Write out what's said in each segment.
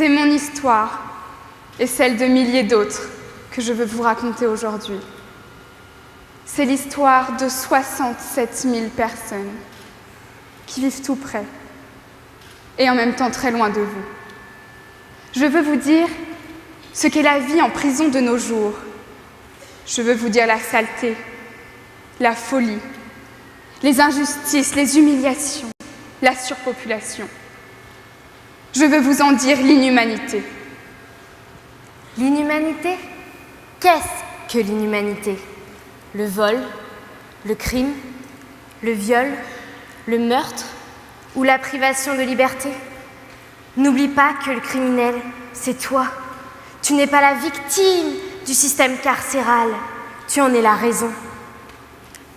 C'est mon histoire et celle de milliers d'autres que je veux vous raconter aujourd'hui. C'est l'histoire de 67 000 personnes qui vivent tout près et en même temps très loin de vous. Je veux vous dire ce qu'est la vie en prison de nos jours. Je veux vous dire la saleté, la folie, les injustices, les humiliations, la surpopulation. Je veux vous en dire l'inhumanité. L'inhumanité? Qu'est-ce que l'inhumanité? Le vol, le crime, le viol, le meurtre ou la privation de liberté? N'oublie pas que le criminel, c'est toi. Tu n'es pas la victime du système carcéral, tu en es la raison.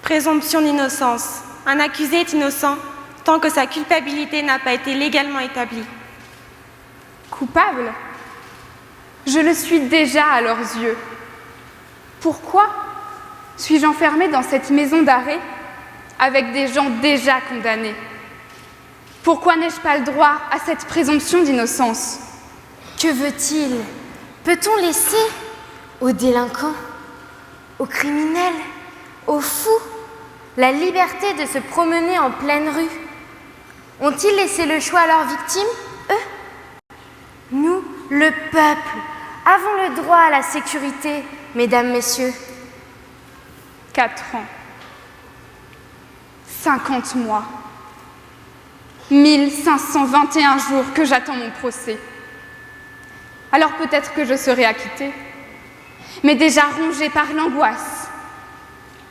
Présomption d'innocence. Un accusé est innocent tant que sa culpabilité n'a pas été légalement établie. Coupable? Je le suis déjà à leurs yeux. Pourquoi suis-je enfermée dans cette maison d'arrêt avec des gens déjà condamnés? Pourquoi n'ai-je pas le droit à cette présomption d'innocence? Que veut-il? Peut-on laisser aux délinquants, aux criminels, aux fous, la liberté de se promener en pleine rue? Ont-ils laissé le choix à leurs victimes, eux? Nous, le peuple, avons le droit à la sécurité, mesdames, messieurs. 4 ans, 50 mois, 1521 jours que j'attends mon procès. Alors peut-être que je serai acquittée, mais déjà rongée par l'angoisse,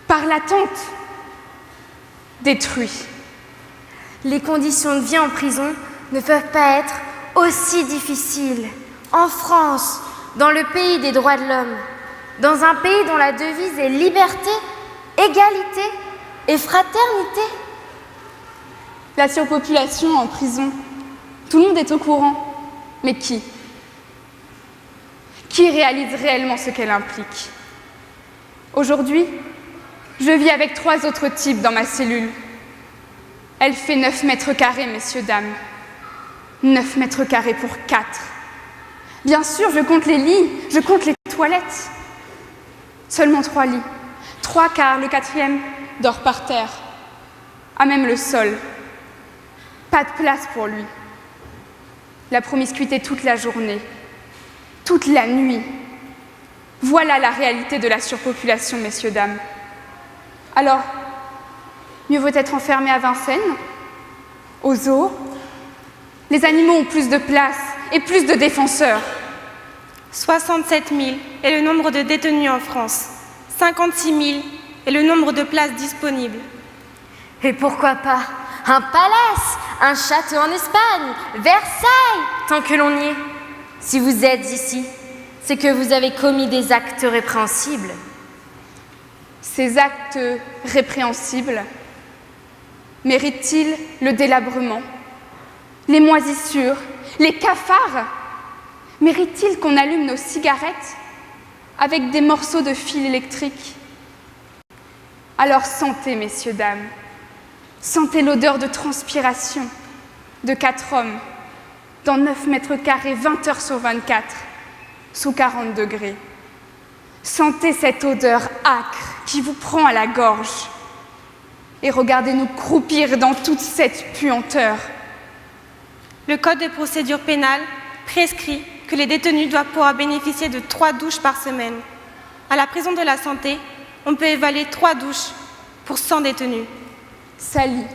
par l'attente, détruite. Les conditions de vie en prison ne peuvent pas être aussi difficiles. En France, dans le pays des droits de l'homme, dans un pays dont la devise est liberté, égalité et fraternité. La surpopulation en prison, tout le monde est au courant, mais qui? Qui réalise réellement ce qu'elle implique? Aujourd'hui, je vis avec 3 autres types dans ma cellule. Elle fait 9 mètres carrés, messieurs, dames. 9 mètres carrés pour 4. Bien sûr, je compte les lits, je compte les toilettes. Seulement 3 lits. 3 car le 4e dort par terre, à même le sol. Pas de place pour lui. La promiscuité toute la journée, toute la nuit. Voilà la réalité de la surpopulation, messieurs, dames. Alors, mieux vaut être enfermé à Vincennes, au zoo. Les animaux ont plus de place et plus de défenseurs. 67 000 est le nombre de détenus en France. 56 000 est le nombre de places disponibles. Et pourquoi pas un palace, un château en Espagne, Versailles, tant que l'on y est. Si vous êtes ici, c'est que vous avez commis des actes répréhensibles. Ces actes répréhensibles méritent-ils le délabrement, les moisissures, les cafards? Méritent-ils qu'on allume nos cigarettes avec des morceaux de fil électrique? Alors sentez, messieurs, dames, sentez l'odeur de transpiration de 4 hommes dans 9 mètres carrés, 20 heures sur 24, sous 40 degrés. Sentez cette odeur âcre qui vous prend à la gorge et regardez-nous croupir dans toute cette puanteur. Le Code de procédure pénale prescrit que les détenus doivent pouvoir bénéficier de 3 douches par semaine. À la prison de la Santé, on peut évaluer 3 douches pour 100 détenus. Salis,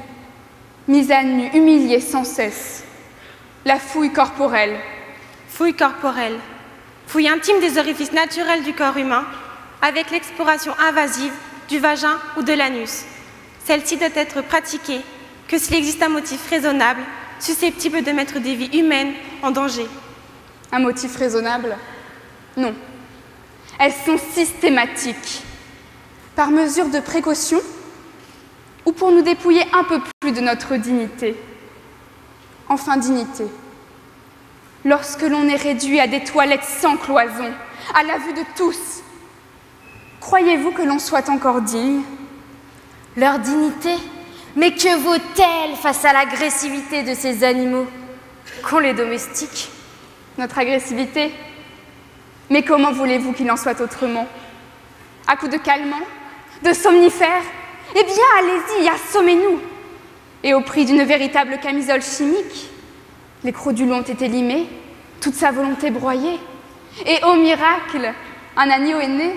mise à nu, humiliés sans cesse. La fouille corporelle. Fouille corporelle. Fouille intime des orifices naturels du corps humain avec l'exploration invasive du vagin ou de l'anus. Celle-ci doit être pratiquée que s'il existe un motif raisonnable susceptible de mettre des vies humaines en danger. Un motif raisonnable? Non. Elles sont systématiques. Par mesure de précaution ou pour nous dépouiller un peu plus de notre dignité. Enfin, dignité. Lorsque l'on est réduit à des toilettes sans cloison, à la vue de tous, croyez-vous que l'on soit encore digne? Leur dignité? Mais que vaut-elle face à l'agressivité de ces animaux? Qu'on les domestique? notre agressivité. Mais comment voulez-vous qu'il en soit autrement? À coups de calmants, de somnifères? Eh bien, allez-y, assommez-nous! Et au prix d'une véritable camisole chimique, les crocs du loup ont été limés, toute sa volonté broyée. Et au miracle, un agneau est né,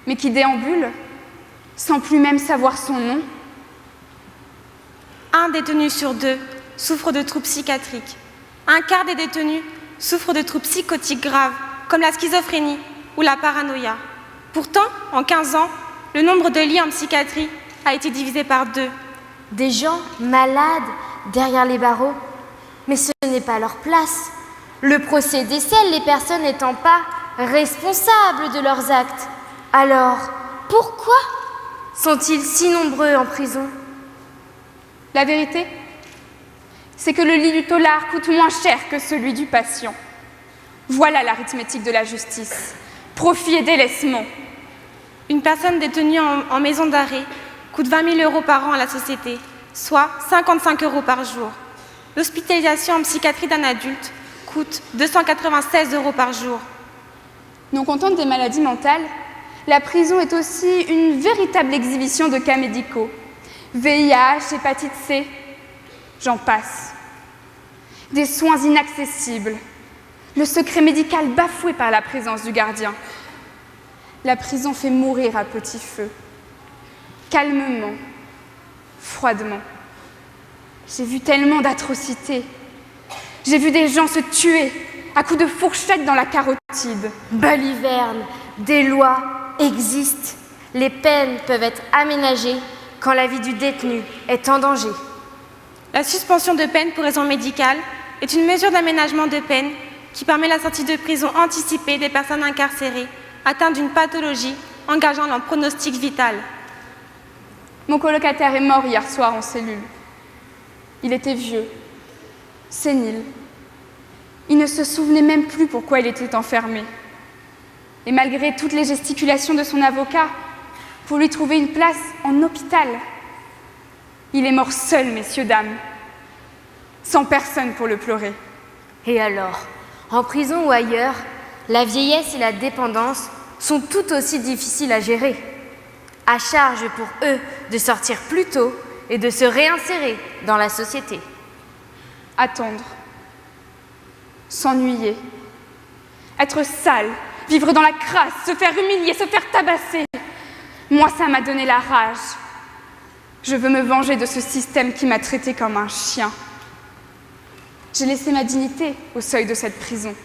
mais qui déambule, sans plus même savoir son nom. Un détenu sur 2 souffre de troubles psychiatriques. Un quart des détenus souffrent de troubles psychotiques graves, comme la schizophrénie ou la paranoïa. Pourtant, en 15 ans, le nombre de lits en psychiatrie a été divisé par 2. Des gens malades derrière les barreaux. Mais ce n'est pas leur place. Le procès décèle les personnes n'étant pas responsables de leurs actes. Alors, pourquoi sont-ils si nombreux en prison? La vérité, c'est que le lit du tôlard coûte moins cher que celui du patient. Voilà l'arithmétique de la justice. Profit et délaissement. Une personne détenue en maison d'arrêt coûte 20 000 € par an à la société, soit 55 € par jour. L'hospitalisation en psychiatrie d'un adulte coûte 296 € par jour. Non contente des maladies mentales, la prison est aussi une véritable exhibition de cas médicaux. VIH, hépatite C, j'en passe. Des soins inaccessibles, le secret médical bafoué par la présence du gardien. La prison fait mourir à petit feu, calmement, froidement. J'ai vu tellement d'atrocités. J'ai vu des gens se tuer à coups de fourchette dans la carotide. Baliverne, des lois existent. Les peines peuvent être aménagées quand la vie du détenu est en danger. La suspension de peine pour raison médicale est une mesure d'aménagement de peine qui permet la sortie de prison anticipée des personnes incarcérées atteintes d'une pathologie engageant leur pronostic vital. Mon colocataire est mort hier soir en cellule. Il était vieux, sénile. Il ne se souvenait même plus pourquoi il était enfermé. Et malgré toutes les gesticulations de son avocat pour lui trouver une place en hôpital, il est mort seul, messieurs, dames, sans personne pour le pleurer. Et alors, en prison ou ailleurs, la vieillesse et la dépendance sont tout aussi difficiles à gérer. À charge pour eux de sortir plus tôt et de se réinsérer dans la société. Attendre, s'ennuyer, être sale, vivre dans la crasse, se faire humilier, se faire tabasser. Moi, ça m'a donné la rage. Je veux me venger de ce système qui m'a traité comme un chien. J'ai laissé ma dignité au seuil de cette prison.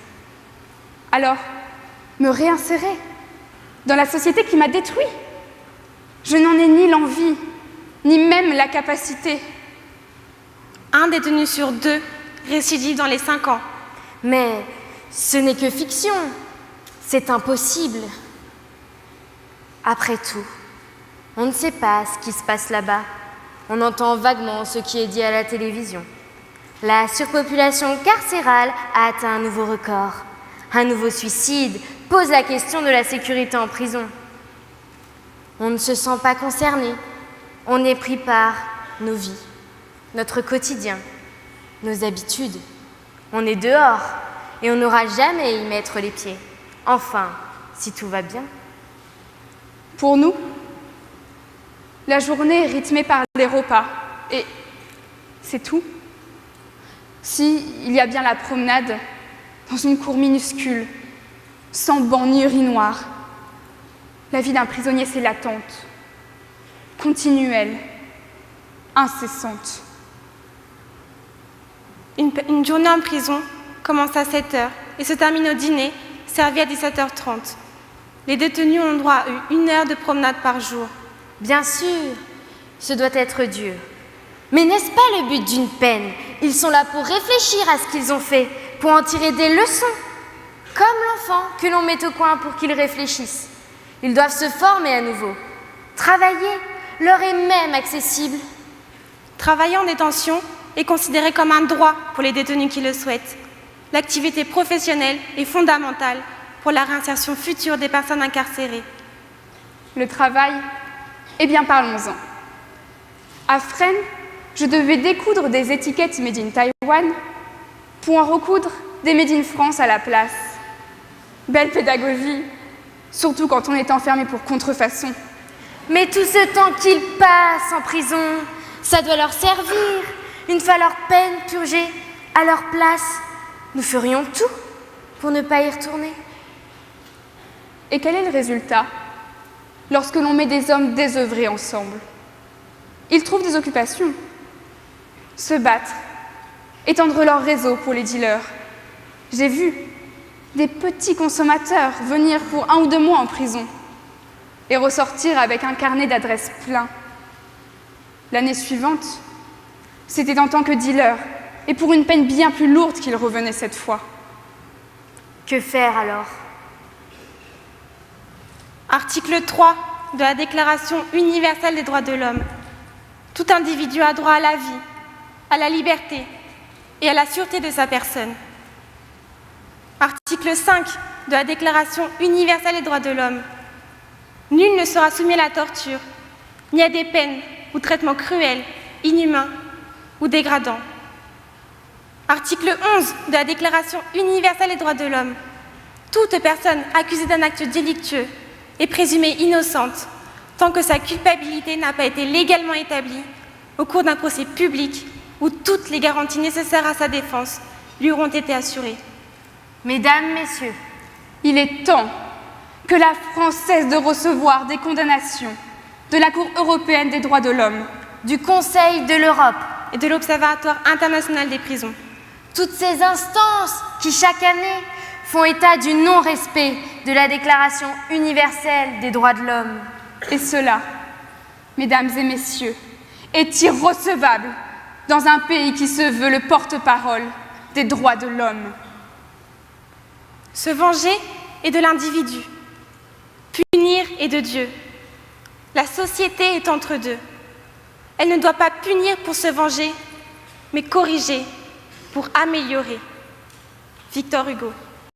Alors, me réinsérer dans la société qui m'a détruit. Je n'en ai ni l'envie, ni même la capacité. Un détenu sur 2 récidive dans les 5 ans. Mais ce n'est que fiction. C'est impossible. Après tout, on ne sait pas ce qui se passe là-bas. On entend vaguement ce qui est dit à la télévision. La surpopulation carcérale a atteint un nouveau record. Un nouveau suicide pose la question de la sécurité en prison. On ne se sent pas concerné. On est pris par nos vies, notre quotidien, nos habitudes. On est dehors et on n'aura jamais à y mettre les pieds. Enfin, si tout va bien. Pour nous, la journée est rythmée par les repas. Et c'est tout. Si, il y a bien la promenade dans une cour minuscule, sans banc ni urinoir. La vie d'un prisonnier, c'est l'attente, continuelle, incessante. Une journée en prison commence à 7 h et se termine au dîner, servi à 17h30. Les détenus ont droit à 1 heure de promenade par jour. Bien sûr, ce doit être dur. Mais n'est-ce pas le but d'une peine? Ils sont là pour réfléchir à ce qu'ils ont fait, pour en tirer des leçons. Comme l'enfant que l'on met au coin pour qu'il réfléchisse. Ils doivent se former à nouveau. Travailler leur est même accessible. Travailler en détention est considéré comme un droit pour les détenus qui le souhaitent. L'activité professionnelle est fondamentale pour la réinsertion future des personnes incarcérées. Le travail, eh bien parlons-en. À Fresnes, je devais découdre des étiquettes Made in Taiwan pour en recoudre des Made in France à la place. Belle pédagogie, surtout quand on est enfermé pour contrefaçon. Mais tout ce temps qu'ils passent en prison, ça doit leur servir. Une fois leur peine purgée, à leur place, nous ferions tout pour ne pas y retourner. Et quel est le résultat lorsque l'on met des hommes désœuvrés ensemble? Ils trouvent des occupations, se battre, étendre leur réseau pour les dealers. J'ai vu des petits consommateurs venir pour 1 ou 2 mois en prison et ressortir avec un carnet d'adresses plein. L'année suivante, c'était en tant que dealer et pour une peine bien plus lourde qu'ils revenaient cette fois. Que faire alors? Article 3 de la Déclaration universelle des droits de l'homme. Tout individu a droit à la vie, à la liberté et à la sûreté de sa personne. Article 5 de la Déclaration universelle des droits de l'homme. Nul ne sera soumis à la torture, ni à des peines ou traitements cruels, inhumains ou dégradants. Article 11 de la Déclaration universelle des droits de l'homme. Toute personne accusée d'un acte délictueux est présumée innocente tant que sa culpabilité n'a pas été légalement établie au cours d'un procès public où toutes les garanties nécessaires à sa défense lui auront été assurées. Mesdames, Messieurs, il est temps que la France cesse de recevoir des condamnations de la Cour européenne des droits de l'homme, du Conseil de l'Europe et de l'Observatoire international des prisons. Toutes ces instances qui, chaque année, font état du non-respect de la Déclaration universelle des droits de l'homme. Et cela, mesdames et messieurs, est irrecevable dans un pays qui se veut le porte-parole des droits de l'homme. Se venger est de l'individu, punir est de Dieu. La société est entre deux. Elle ne doit pas punir pour se venger, mais corriger pour améliorer. Victor Hugo.